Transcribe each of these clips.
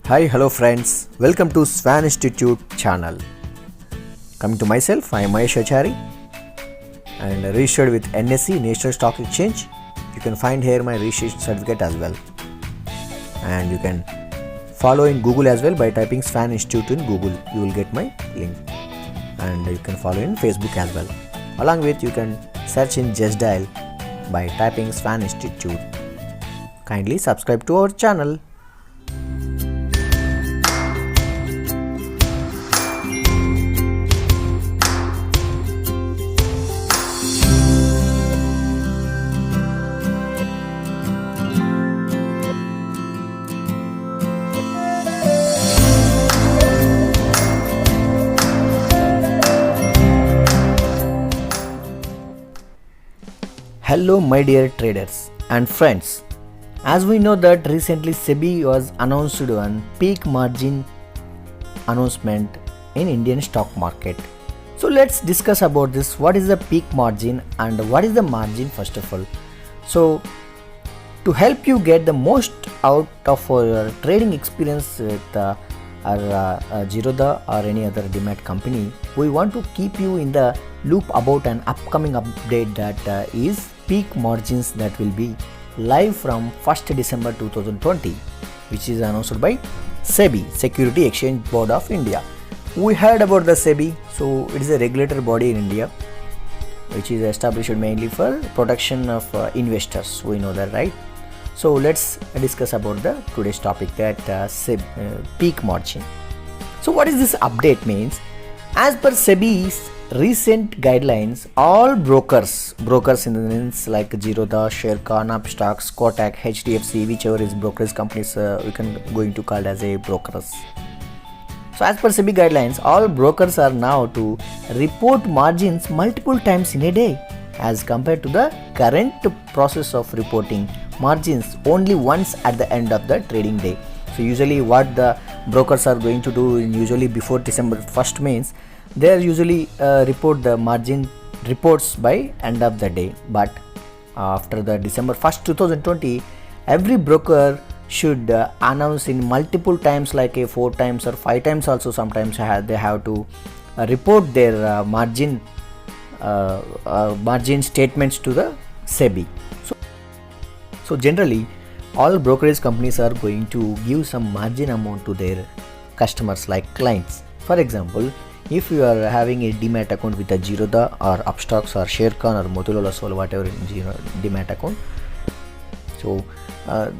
Hi, hello friends. Welcome to Swan Institute channel. Coming to myself, I am Mahesh Achari and registered with NSE National Stock Exchange. You can find here my registration certificate as well. And you can follow in Google as well by typing Swan Institute in Google. You will get my link. And you can follow in Facebook as well. Along with you can search in Just Dial by typing Swan Institute. Kindly subscribe to our channel. Hello my dear traders and friends. As we know that recently SEBI was announced on peak margin announcement in Indian stock market. So let's discuss about this. What is the peak margin and what is the margin first of all. So to help you get the most out of your trading experience with our Zerodha or any other demat company, we want to keep you in the loop about an upcoming update that is peak margins that will be live from 1st December 2020, which is announced by SEBI, Security Exchange Board of India. We heard about the SEBI, so it is a regulatory body in India which is established mainly for protection of investors. We know that, right? So let's discuss about the today's topic, that peak margin. So what is this update means? As per SEBI's recent guidelines, all brokers in the sense like Zerodha, Sharekhan, Upstocks, Kotak, HDFC, whichever is brokerage companies, we can going to call it as a brokers. So as per SEBI guidelines, all brokers are now to report margins multiple times in a day as compared to the current process of reporting margins only once at the end of the trading day. So usually what the brokers are going to do usually before December 1st means they are usually report the margin reports by end of the day, but after the December 1st 2020 every broker should announce in multiple times, like 4 times or 5 times also sometimes they have to report their margin statements to the SEBI. So generally all brokerage companies are going to give some margin amount to their customers like clients. For example, if you are having a demat account with a Zerodha or Upstocks or Sharekhan or Motilal Oswal, whatever demat account, so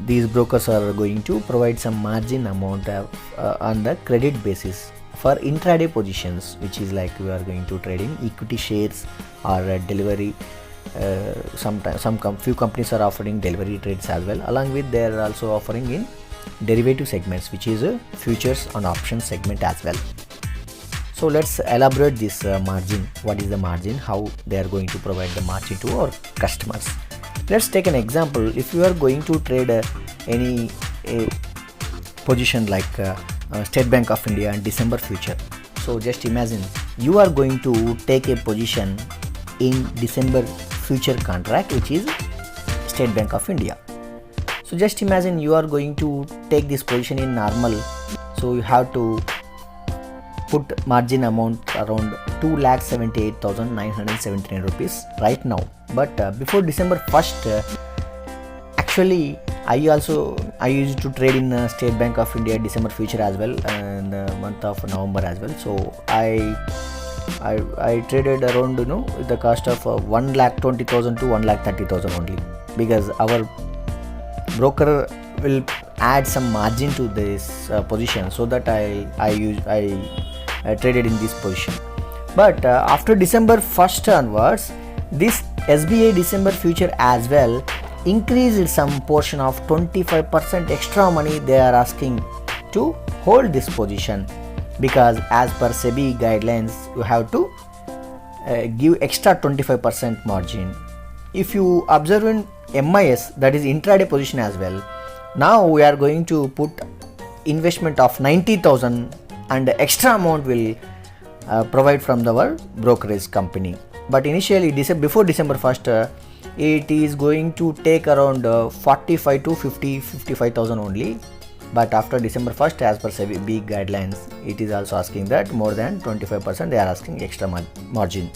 these brokers are going to provide some margin amount on the credit basis for intraday positions, which is like we are going to trade in equity shares or delivery. Few companies are offering delivery trades as well. Along with they are also offering in derivative segments, which is a futures and options segment as well. So let's elaborate this margin. What is the margin? How they are going to provide the margin to our customers? Let's take an example. If you are going to trade any position like State Bank of India and December future. So just imagine you are going to take a position in December future contract, which is State Bank of India. So just imagine you are going to take this position in normal. So you have to put margin amount around 2,78,979 rupees right now. But before December 1st, actually I used to trade in State Bank of India December future as well in the month of November as well. So I traded around with the cost of 1,20,000 to 1,30,000 only, because our broker will add some margin to this position, so that I traded in this position. But after December 1st onwards, this SBI December future as well increased some portion of 25% extra money they are asking to hold this position, because as per SEBI guidelines you have to give extra 25% margin. If you observe in MIS, that is intraday position as well, now we are going to put investment of 90,000 and extra amount will provide from our brokerage company. But initially before December 1st it is going to take around 45 to 55,000 only, but after December 1st, as per SEBI guidelines, it is also asking that more than 25% they are asking extra margin.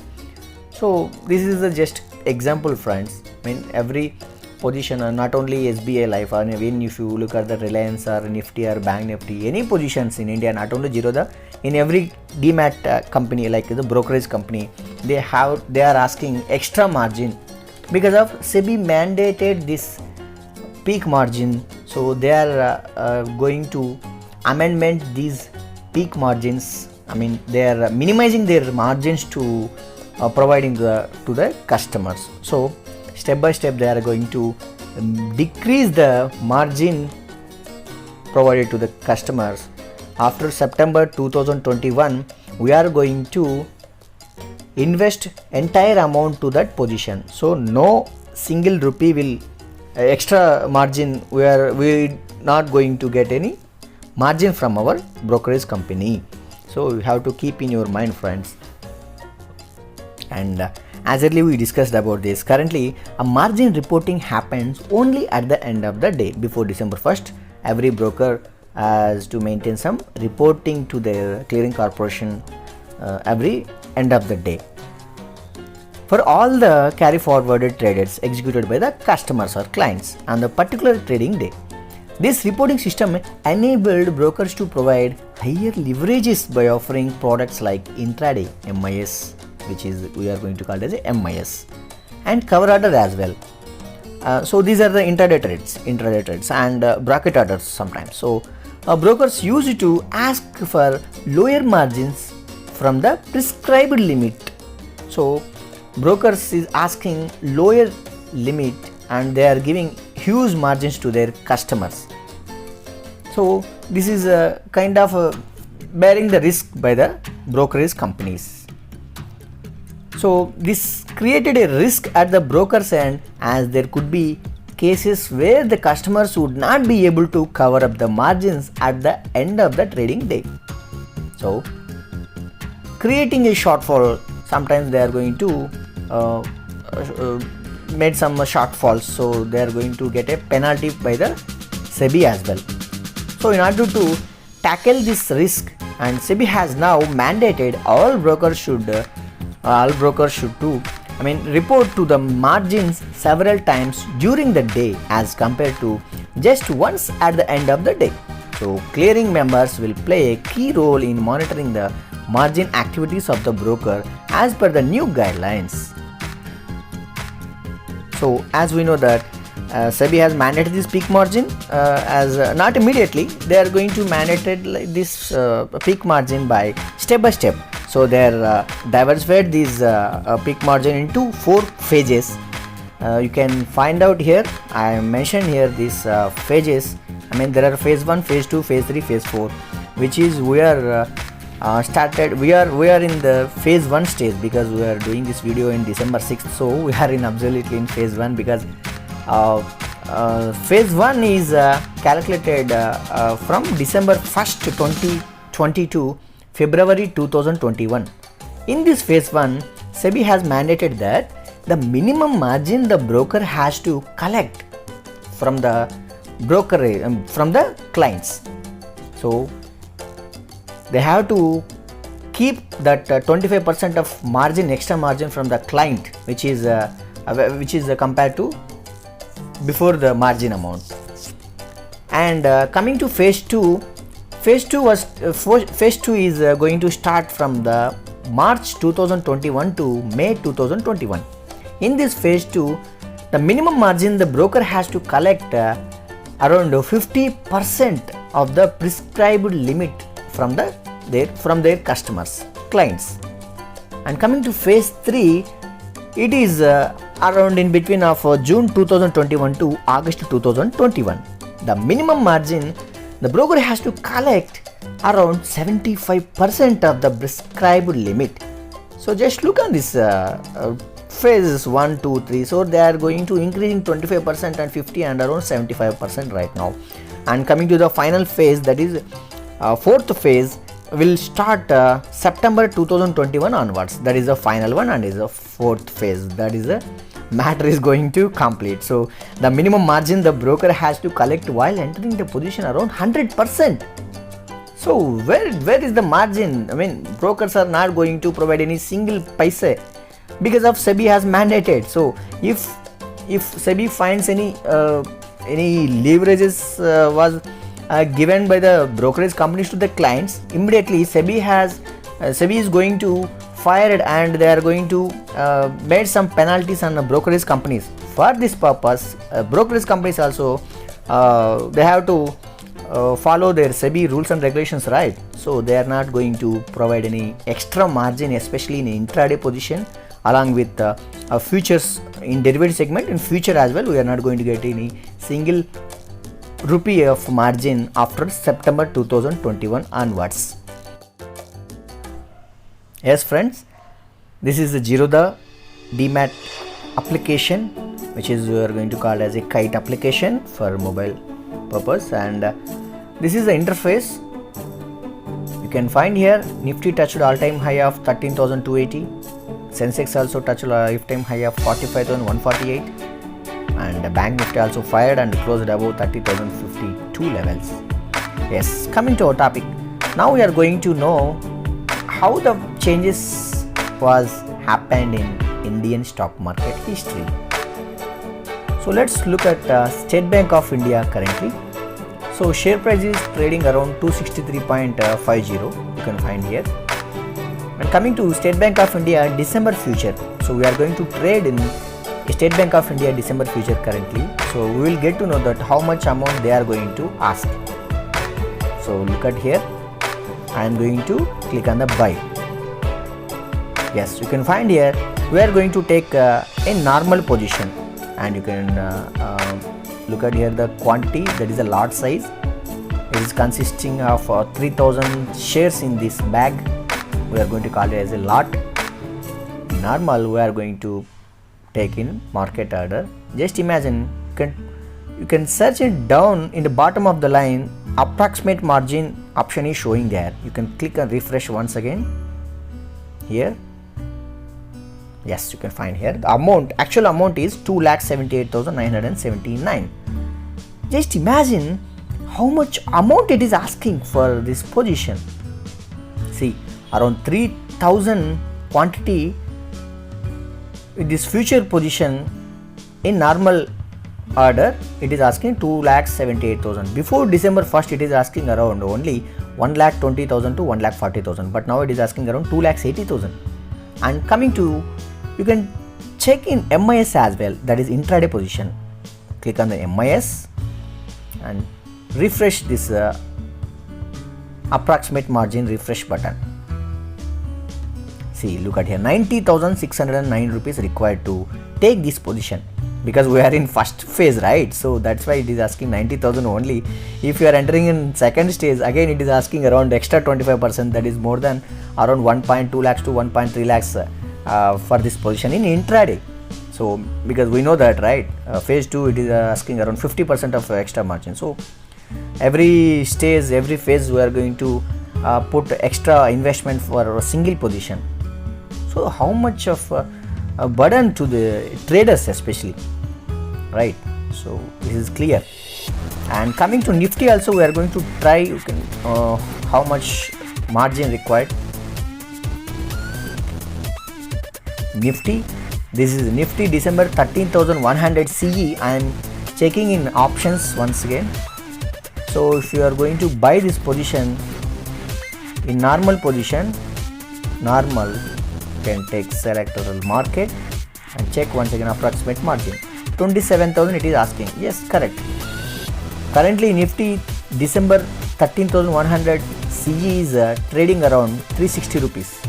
So this is a just example, friends. I mean, every position, not only SBI Life, or even if you look at the Reliance or Nifty or Bank Nifty, any positions in India, not only Zerodha, in every demat company, like the brokerage company, they are asking extra margin because of SEBI mandated this peak margin. So they are going to amendment these peak margins. I mean, they are minimizing their margins to providing to the customers. So step by step they are going to decrease the margin provided to the customers. After September 2021, we are going to invest entire amount to that position. So no single rupee will extra margin, we not going to get any margin from our brokerage company. So you have to keep in your mind, friends. And as earlier we discussed about this, currently a margin reporting happens only at the end of the day. Before December 1st, every broker has to maintain some reporting to their clearing corporation every end of the day for all the carry forwarded traders executed by the customers or clients on the particular trading day. This reporting system enabled brokers to provide higher leverages by offering products like intraday MIS, which is we are going to call it as MIS, and cover order as well. So these are the intraday trades and bracket orders sometimes. So brokers used to ask for lower margins from the prescribed limit. So brokers is asking lower limit and they are giving huge margins to their customers. So this is a kind of bearing the risk by the brokerage companies. So this created a risk at the broker's end, as there could be cases where the customers would not be able to cover up the margins at the end of the trading day. So creating a shortfall, sometimes they are going to made some shortfalls, so they are going to get a penalty by the SEBI as well. So in order to tackle this risk, and SEBI has now mandated all brokers should report to the margins several times during the day as compared to just once at the end of the day. So clearing members will play a key role in monitoring the margin activities of the broker as per the new guidelines. So as we know that SEBI has mandated this peak margin as not immediately, they are going to mandate this peak margin by step. So they are diversified this peak margin into 4 phases. You can find out here, I mentioned here these phases. I mean, there are phase 1, phase 2, phase 3, phase 4, which is we are in the phase 1 stage, because we are doing this video in December 6th. So we are in absolutely in phase 1, because phase 1 is calculated from December 1st 2020 to February 2021. In this phase 1, SEBI has mandated that the minimum margin the broker has to collect from the from the clients. So they have to keep that 25% of margin, extra margin from the client, which is compared to before the margin amount. And coming to phase 2, phase 2 is going to start from the March 2021 to May 2021. In this phase 2, the minimum margin the broker has to collect around 50% of the prescribed limit from their customers, clients. And coming to phase 3, it is around in between of June 2021 to August 2021. The minimum margin the broker has to collect around 75% of the prescribed limit. So just look on this phases 1, 2, 3. So they are going to increasing 25% and 50 and around 75% right now. And coming to the final phase, that is 4th phase, will start September 2021 onwards. That is the final one, and is the 4th phase. That is the matter is going to complete. So the minimum margin the broker has to collect while entering the position around 100%. So where is the margin? I mean, brokers are not going to provide any single paisa because of SEBI has mandated. So if SEBI finds any leverages was given by the brokerage companies to the clients, immediately SEBI is going to fire it, and they are going to made some penalties on the brokerage companies. For this purpose, brokerage companies also they have to follow their SEBI rules and regulations, right? So they are not going to provide any extra margin, especially in intraday position, along with futures in derivative segment. In future as well, we are not going to get any single rupee of margin after September 2021 onwards. Yes friends, this is the Zerodha Demat application, which is we are going to call as a kite application for mobile purpose, and this is the interface. You can find here Nifty touched all-time high of 13,280, Sensex also touched lifetime high of 45,148, and Bank Nifty also fired and closed above 30,052 levels. Yes, coming to our topic, now we are going to know how the changes was happened in Indian stock market history. So let's look at State Bank of India currently. So share price is trading around 263.50, you can find here. And coming to State Bank of India December future, so we are going to trade in State Bank of India December future currently. So we will get to know that how much amount they are going to ask. So look at here, I am going to click on the buy. Yes, you can find here we are going to take a normal position, and you can look at here the quantity, that is a lot size. It is consisting of 3000 shares in this bag. We are going to call it as a lot. Normal we are going to take in market order. Just imagine, you can search it down in the bottom of the line. Approximate margin option is showing there. You can click and refresh once again here. Yes, you can find here the amount, actual amount is 2,78,979. Just imagine how much amount it is asking for this position. See, around 3,000 quantity in this future position in normal order, it is asking 2,78,000. Before December 1st, it is asking around only 1,20,000 to 1,40,000, but now it is asking around 2,80,000. And coming to, you can check in MIS as well, that is intraday position. Click on the MIS and refresh this approximate margin refresh button. See, look at here, 90,609 rupees required to take this position, because we are in first phase, right? So that's why it is asking 90,000 only. If you are entering in second stage, again it is asking around extra 25%, that is more than around 1.2 lakhs to 1.3 lakhs for this position in intraday. So because we know that, right, phase 2 it is asking around 50% of extra margin. So every stage, every phase we are going to put extra investment for a single position. So how much of a burden to the traders especially, right? So this is clear. And coming to Nifty also, we are going to try, you can how much margin required. Nifty, this is Nifty December 13,100 CE. I am checking in options once again. So if you are going to buy this position in normal position, normal, you can take select total market and check once again approximate margin. 27,000 it is asking. Yes, correct. Currently Nifty December 13,100 CE is trading around 360 rupees,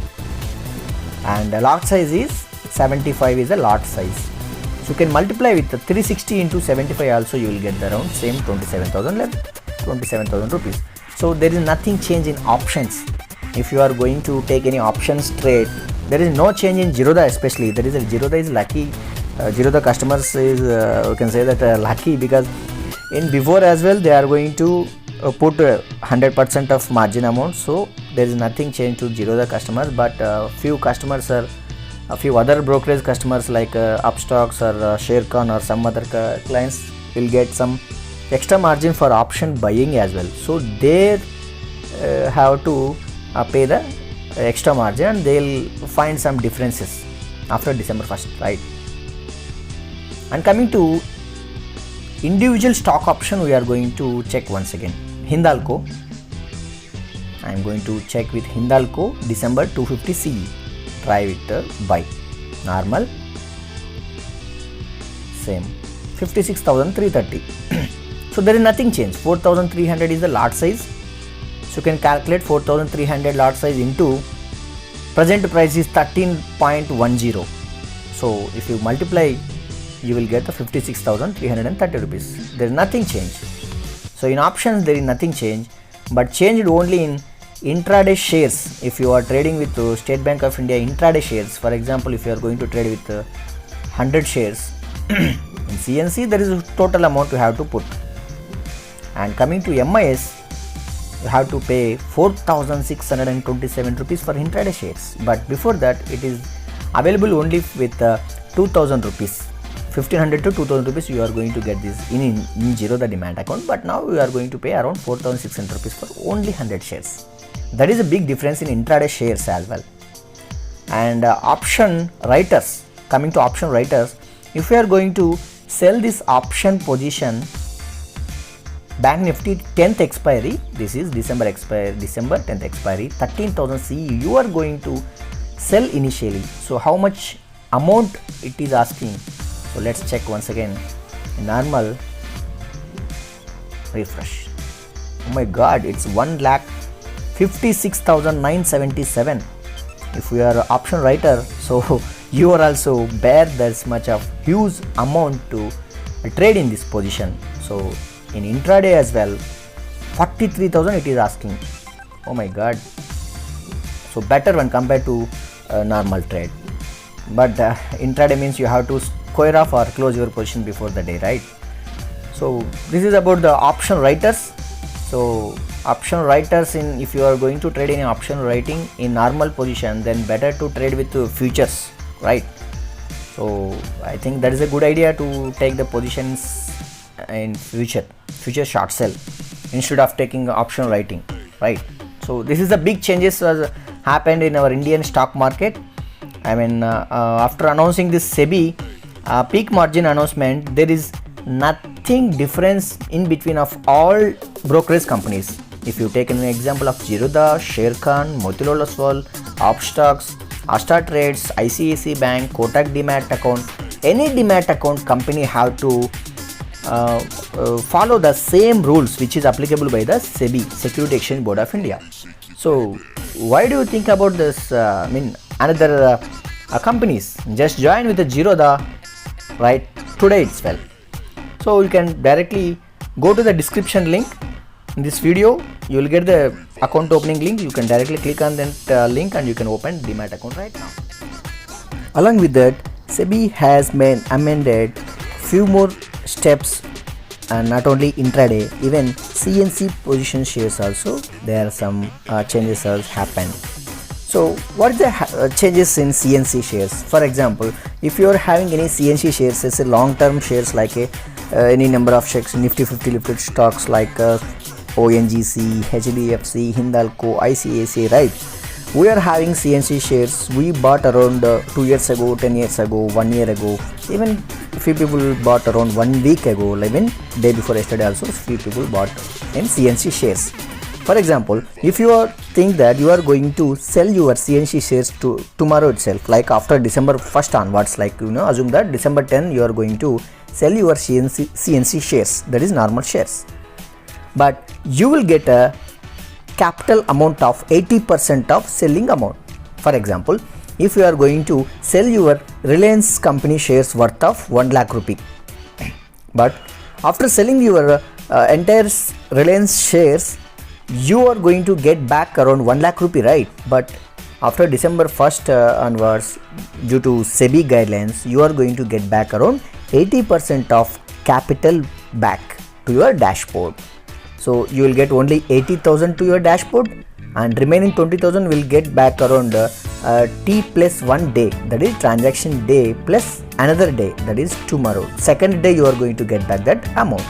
and the lot size is 75 is a lot size. So you can multiply with the 360 into 75 also, you will get around same 27,000 rupees. So there is nothing change in options. If you are going to take any options trade, there is no change in Zerodha especially. There is a Zerodha is lucky. Zerodha customers is you can say that lucky, because in before as well they are going to put 100% of margin amount. So there is nothing change to Zerodha customers, but few customers are a few other brokerage customers like Upstocks or Sharekhan or some other clients will get some extra margin for option buying as well. So they have to pay the extra margin, and they'll find some differences after December 1st, right? And coming to individual stock option, we are going to check once again. Hindalco, I am going to check with Hindalco December 250 CE. Try with buy. Normal, same 56,330. So there is nothing changed. 4,300 is the lot size. So you can calculate 4,300 lot size into present price is 13.10. So if you multiply, you will get the 56,330 rupees. There is nothing changed. So in options there is nothing changed, but changed only in intraday shares. If you are trading with State Bank of India intraday shares, for example, if you are going to trade with 100 shares in CNC, there is a total amount you have to put. And coming to MIS, you have to pay 4,627 rupees for intraday shares, but before that it is available only with 2,000 rupees. 1,500 to 2,000 rupees you are going to get this in Zerodha Demat account, but now you are going to pay around 4,600 rupees for only 100 shares. That is a big difference in intraday shares as well. And option writers, coming to option writers, if we are going to sell this option position, Bank Nifty 10th expiry, this is December 10th expiry, 13,000 CE you are going to sell initially. So how much amount it is asking? So let's check once again. Normal, refresh. Oh my god, it's 1,56,977. If you are option writer, so you are also bear this much of huge amount to trade in this position. So in intraday as well, 43,000 it is asking. Oh my god. So better when compared to normal trade. But intraday means you have to square off or close your position before the day, right? So this is about the option writers. So option writers, in if you are going to trade in option writing in normal position, then better to trade with futures, right? So I think that is a good idea to take the positions in future short sell instead of taking option writing, right? So this is the big changes happened in our Indian stock market. I mean after announcing this SEBI peak margin announcement, there is nothing difference in between of all brokerage companies. If you take an example of Zerodha, Sharekhan, Motilal Oswal, Upstocks, Asta Trades, ICICI Bank, Kotak Demat account, any Demat account company have to follow the same rules which is applicable by the SEBI, Security Exchange Board of India. So why do you think about this? Another companies just join with the Zerodha right today itself. So you can directly go to the description link in this video. You will get the account opening link. You can directly click on that link and you can open Demat account right now. Along with that, SEBI has amended few more steps, and not only intraday, even CNC position shares also there are some changes has happened. So what is the changes in CNC shares? For example, if you are having any CNC shares as a long term shares like any number of shares, Nifty 50 lifted stocks like ONGC, HDFC, Hindalco, ICICI, right? We are having CNC shares. We bought around 2 years ago, 10 years ago, 1 year ago. Even few people bought around 1 week ago. Even day before yesterday also, few people bought in CNC shares. For example, if you are think that you are going to sell your CNC shares to tomorrow itself, like after December 1st onwards, like assume that December 10 you are going to sell your CNC shares, that is normal shares, but you will get a capital amount of 80% of selling amount. For example, if you are going to sell your Reliance company shares worth of 1 lakh rupee, but after selling your entire Reliance shares, you are going to get back around 1 lakh rupee, right? But after December 1st onwards, due to SEBI guidelines, you are going to get back around 80% of capital back to your dashboard. So you will get only 80,000 to your dashboard, and remaining 20,000 will get back around T plus 1 day, that is transaction day, plus another day, that is tomorrow. Second day you are going to get back that amount.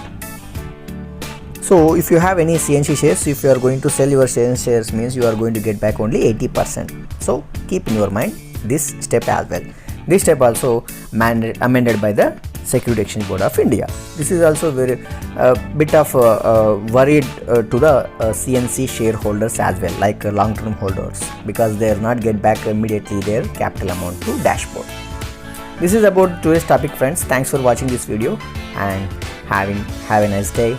So if you have any CNC shares, if you are going to sell your CNC shares, means you are going to get back only 80%. So keep in your mind this step as well. This step also amended by the Security Exchange Board of India. This is also very bit of worried to the CNC shareholders as well, like long-term holders, because they are not get back immediately their capital amount to dashboard. This is about today's topic, friends. Thanks for watching this video and have a nice day.